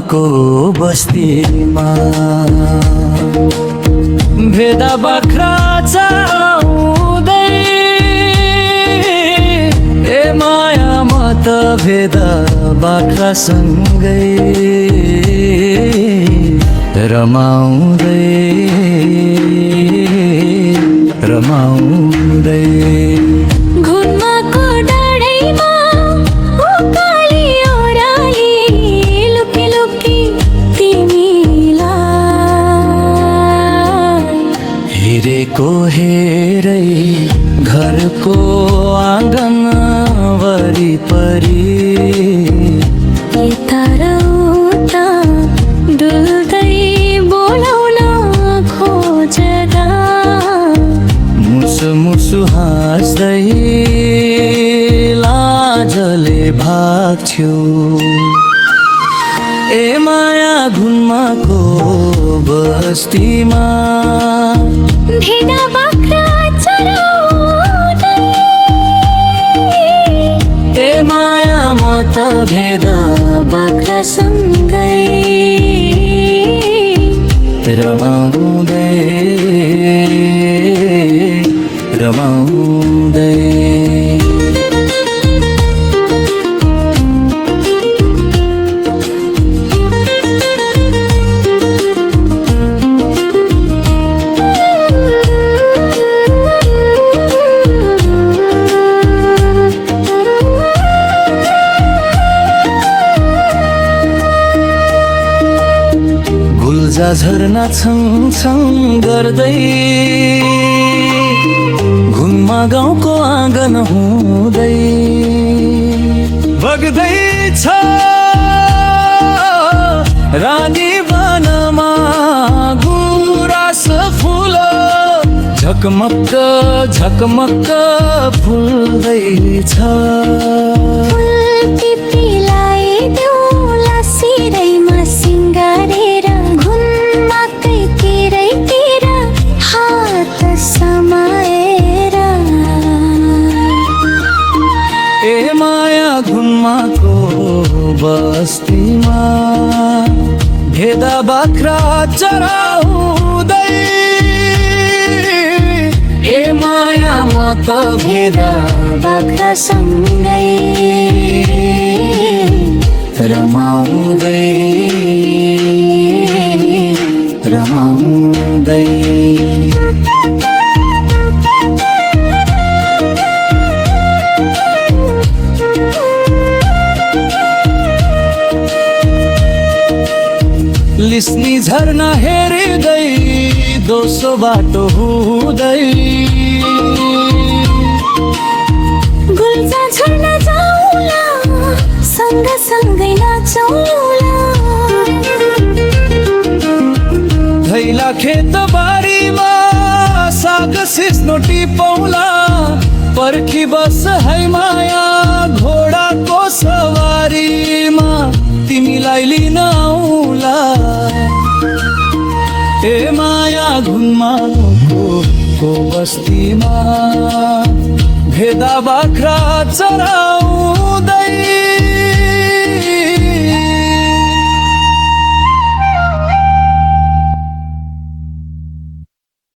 को बस्तीमा भेदा बाख्रा चराउँदै ए माया म त भेदा बाख्रा सँगै रमाउँदै रमाउँदै हेरेको हेरै घरको आँगन वरिपरि यता र उता डुल्दै बोलाउन खोज्दा मुसु मुसु हाँस्दै लाजले भाग्थ्यो ए माया घुम्माको बस्तीमा भेदा बाख्रा चराउँदै ए माया म त भेदा बाख्रा सँगै रमाउँदै रमाउँदै गुल्जा झरना छङछङ गर्दै घुममा गाउँको आँगन हुँदै बग्दैछ रानी वनमा गुराँस फुल झकमक्क झकमक्क फुल्दैछ घुम्माको बस्तीमा भेदा बाख्रा चराउँदै ए माया म त भेदा बाख्रा सँगै रमाउँदै रमाउँदै लिस्नी झरना हेर्दै दोस्रो बाटो हुँदै गुल्जा झर्न जाउँला सँगसँगै नाचौँला धैला खेत बारीमा साग सिस्नो टिपौला पर्खी बस है माया घोडाको सवारीमा तिमीलाई लिन आउँला ए माया घुम्माको बस्तीमा भेदा बाख्रा चराउँदै